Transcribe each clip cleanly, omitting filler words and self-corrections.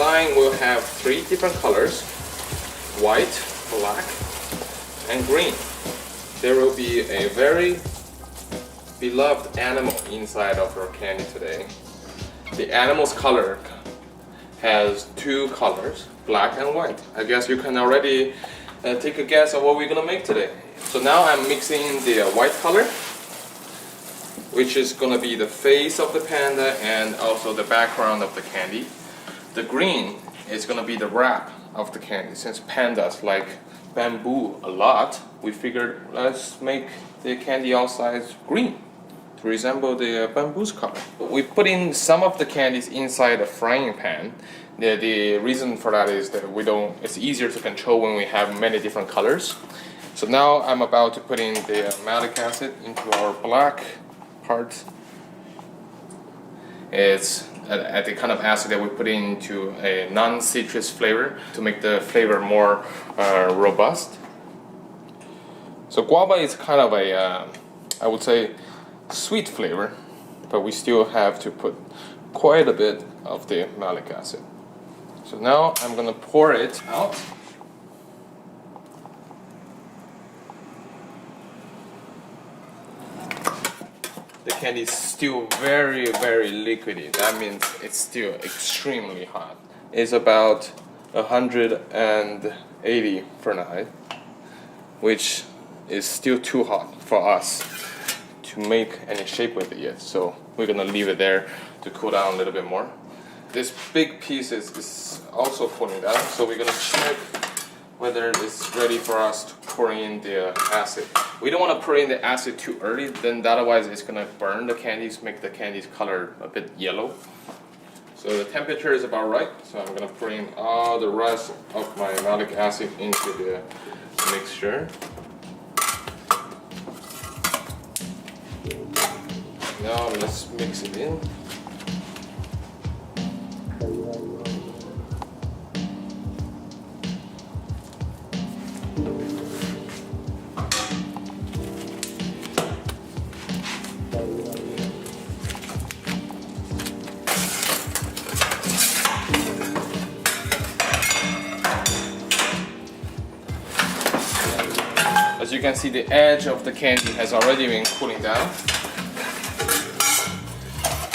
design will have 3 different colors: white, black, and green. There will be a very beloved animal inside of our candy today. The animal's color has 2 colors, black and white. I guess you can already take a guess of what we're gonna make today. So now I'm mixing the white color, which is gonna be the face of the panda and also the background of the candy. The green is gonna be the wrap of the candy. Since pandas like bamboo a lot, we figured let's make the candy outside green to resemble the bamboo's color. We put in some of the candies inside a frying pan. The reason for that is that it's easier to control when we have many different colors. So now I'm about to put in the malic acid into our black part. It's the kind of acid that we put into a non-citrus flavor to make the flavor more robust. So guava is kind of a, I would say, sweet flavor, but we still have to put quite a bit of the malic acid. So now I'm gonna pour it out. The candy is still very, very liquidy. That means it's still extremely hot. It's about 180 Fahrenheit, which is still too hot for us to make any shape with it yet. So we're gonna leave it there to cool down a little bit more. This big piece is also cooling down, so we're gonna check whether it's ready for us to pour in the acid. We don't want to pour in the acid too early, then otherwise it's going to burn the candies, make the candies color a bit yellow. So the temperature is about right, so I'm going to pour in all the rest of my malic acid into the mixture. Now let's mix it in. As you can see, the edge of the candy has already been cooling down.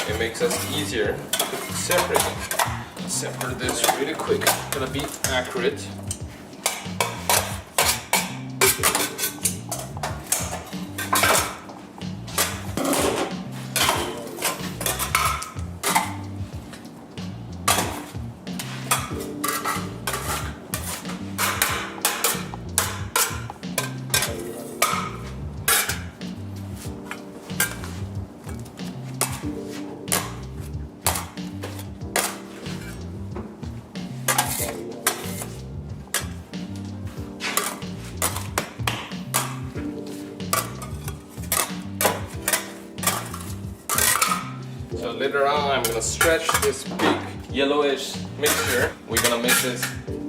It makes us easier to separate it. Separate this really quick. Gonna be accurate. So later on, I'm gonna stretch this big yellowish mixture. We're gonna make this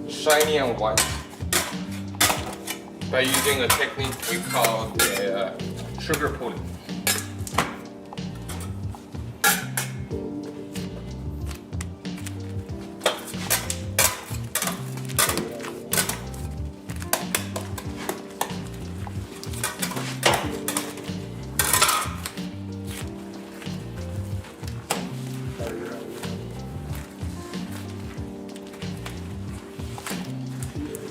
shiny and white by using a technique we call the sugar pulling.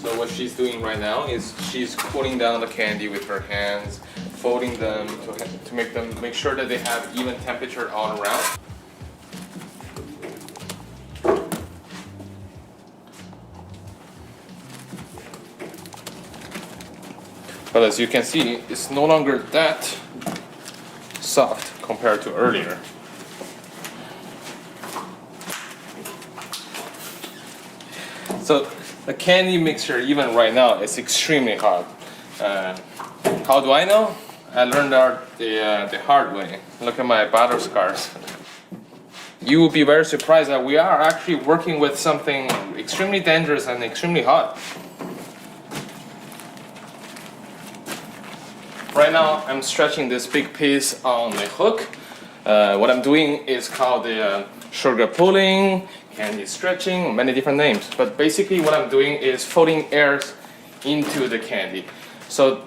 So what she's doing right now is she's cooling down the candy with her hands, folding them to make sure that they have even temperature all around. But as you can see, it's no longer that soft compared to earlier. So the candy mixture, even right now, is extremely hot. How do I know? I learned that the hard way. Look at my battle scars. You will be very surprised that we are actually working with something extremely dangerous and extremely hot. Right now, I'm stretching this big piece on the hook. What I'm doing is called the sugar pulling, candy stretching, many different names. But basically what I'm doing is folding air into the candy. So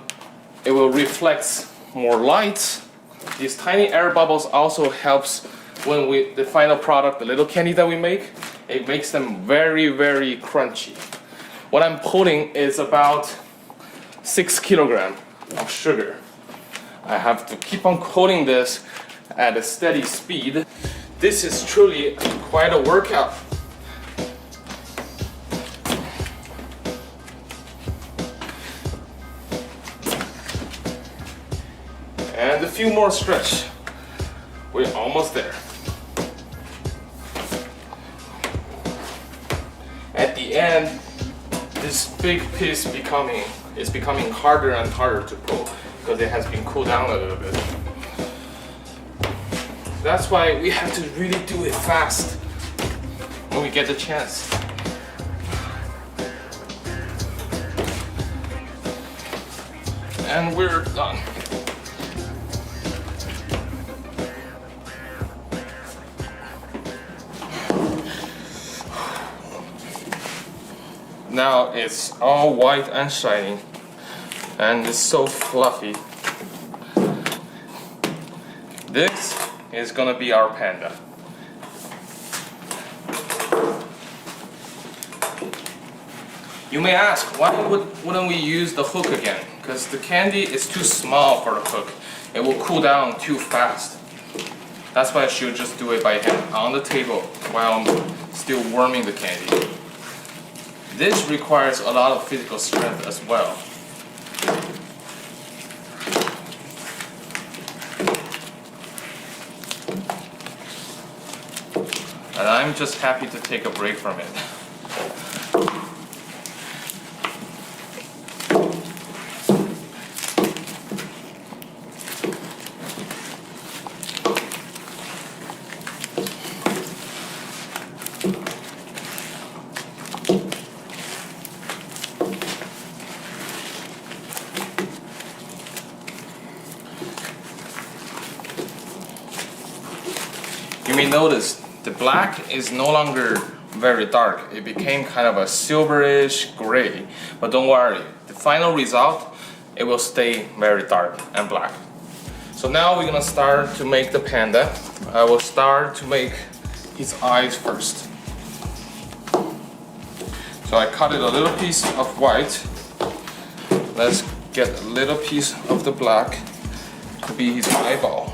it will reflect more light. These tiny air bubbles also helps when the final product, the little candy that we make, it makes them very, very crunchy. What I'm putting is about 6 kilograms of sugar. I have to keep on coating this at a steady speed. This is truly quite a workout. And a few more stretch. We're almost there. At the end, this big piece is becoming harder and harder to pull because it has been cooled down a little bit. That's why we have to really do it fast when we get the chance. And we're done. Now it's all white and shiny, and it's so fluffy. This is gonna be our panda. You may ask, why wouldn't we use the hook again? Because the candy is too small for the hook. It will cool down too fast. That's why I should just do it by hand on the table while I'm still warming the candy. This requires a lot of physical strength as well. And I'm just happy to take a break from it. You may notice the black is no longer very dark. It became kind of a silverish gray. But don't worry, the final result, it will stay very dark and black. So now we're gonna start to make the panda. I will start to make his eyes first. So I cut it a little piece of white. Let's get a little piece of the black to be his eyeball.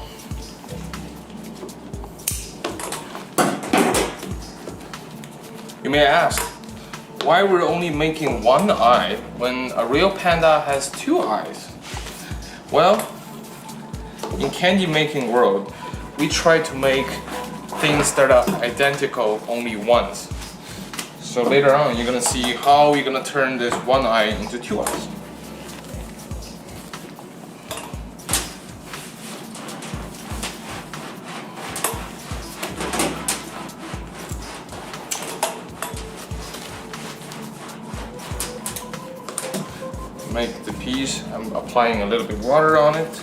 You may ask, why we're only making one eye when a real panda has two eyes? Well, in candy making world, we try to make things that are identical only once. So later on, you're gonna see how we're gonna turn this one eye into two eyes. Make the piece, I'm applying a little bit water on it,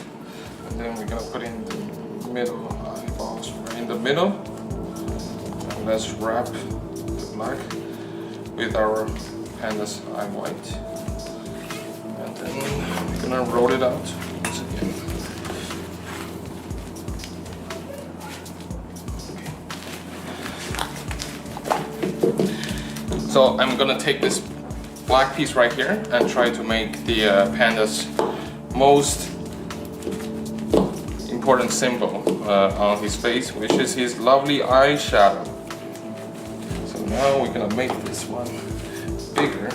and then we're gonna put in the middle eyeballs right in the middle. And let's wrap the black with our panda's eye white, and then we're gonna roll it out once again. So I'm gonna take this black piece right here and try to make the panda's most important symbol on his face, which is his lovely eyeshadow. So now we're gonna make this one bigger,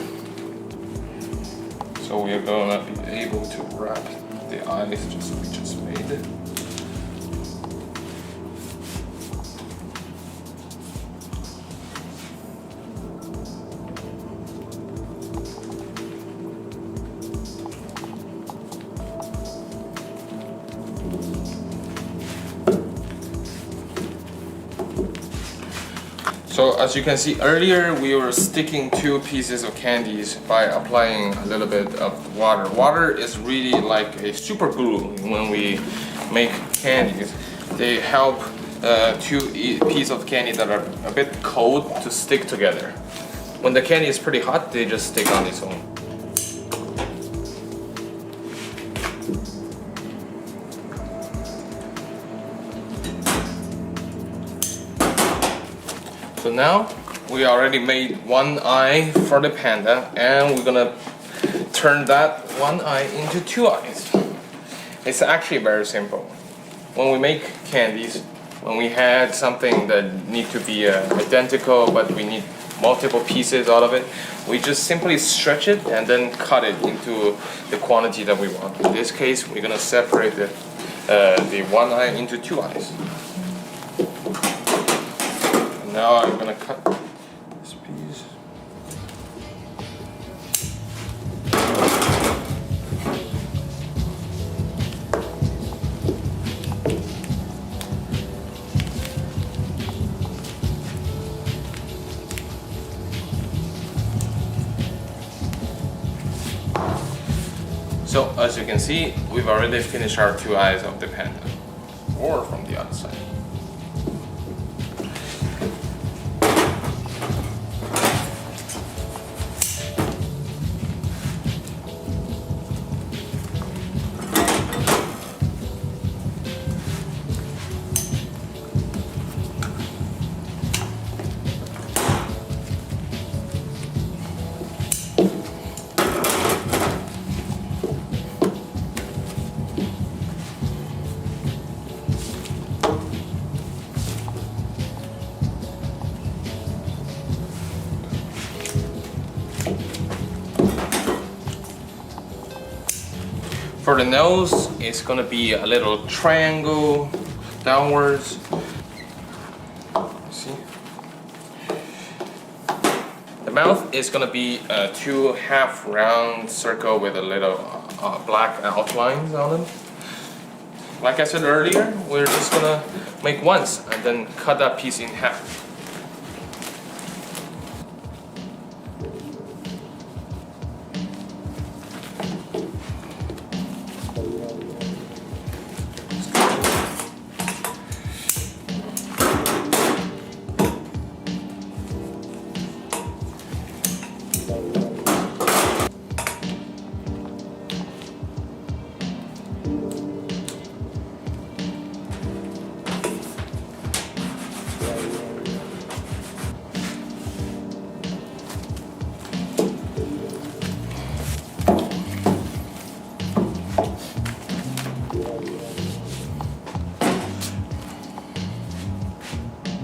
so we are gonna be able to wrap the eyes just we just made it. So as you can see earlier, we were sticking two pieces of candies by applying a little bit of water. Water is really like a super glue when we make candies. They help two pieces of candy that are a bit cold to stick together. When the candy is pretty hot, they just stick on its own. So now we already made one eye for the panda, and we're gonna turn that one eye into two eyes. It's actually very simple. When we make candies, when we had something that need to be identical but we need multiple pieces out of it, we just simply stretch it and then cut it into the quantity that we want. In this case, we're gonna separate the one eye into two eyes. And now I'm gonna cut this piece. So as you can see, we've already finished our two eyes of the panda, or from the other side. For the nose, it's gonna be a little triangle downwards. See? The mouth is gonna be a two half round circle with a little black outlines on them. Like I said earlier, we're just gonna make once and then cut that piece in half.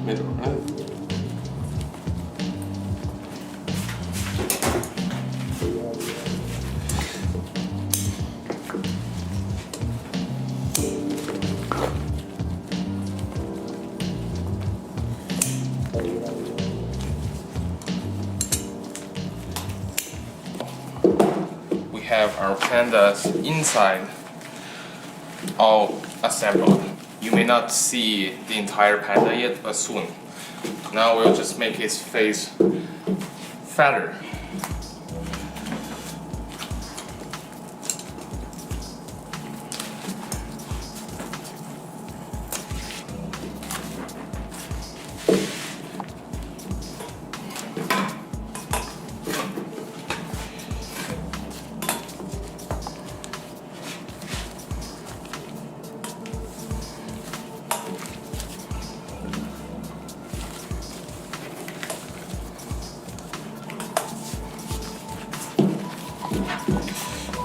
Middle, right? We have our pandas inside all assembled. You may not see the entire panda yet, but soon. Now we'll just make his face fatter.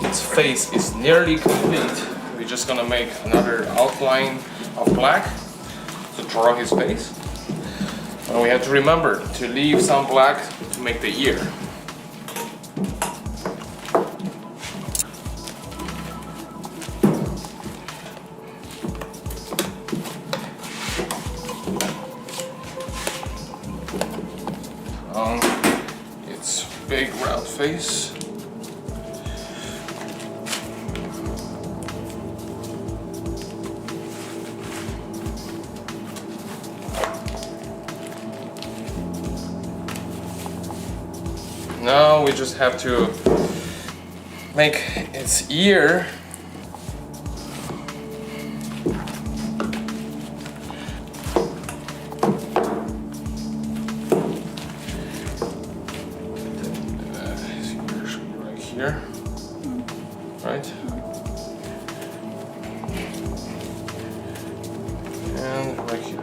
Its face is nearly complete. We're just gonna make another outline of black to draw his face. And we have to remember to leave some black to make the ear. Its big round face. Now we just have to make its ear. here, right? And right here.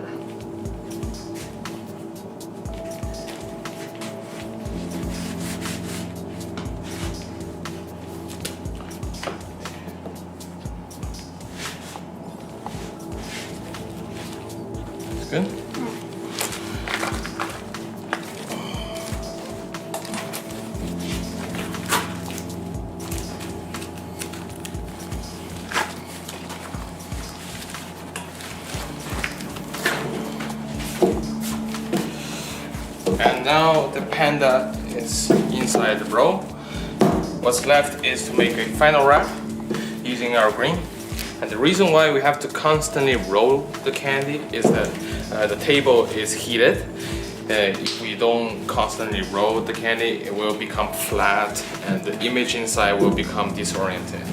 That's good. And now the Panda is inside the roll. What's left is to make a final wrap using our green. And the reason why we have to constantly roll the candy is that the table is heated. If we don't constantly roll the candy, it will become flat and the image inside will become disoriented.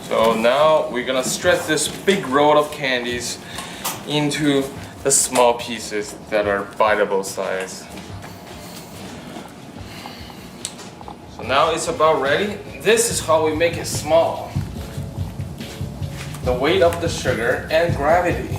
So now we're gonna stretch this big roll of candies into the small pieces that are biteable size. So now it's about ready. This is how we make it small. The weight of the sugar and gravity.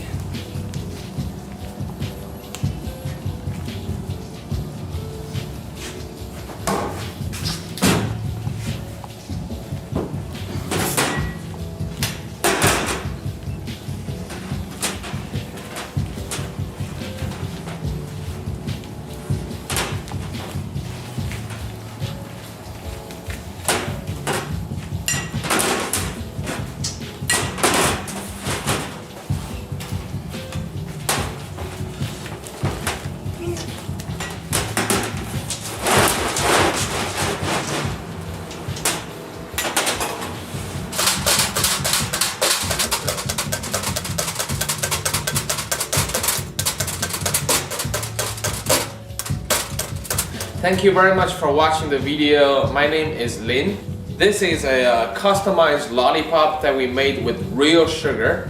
Thank you very much for watching the video. My name is Lin. This is a customized lollipop that we made with real sugar.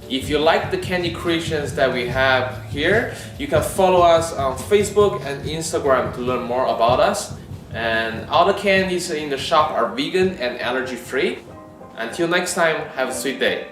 If you like the candy creations that we have here, you can follow us on Facebook and Instagram to learn more about us. And all the candies in the shop are vegan and allergy free. Until next time, have a sweet day.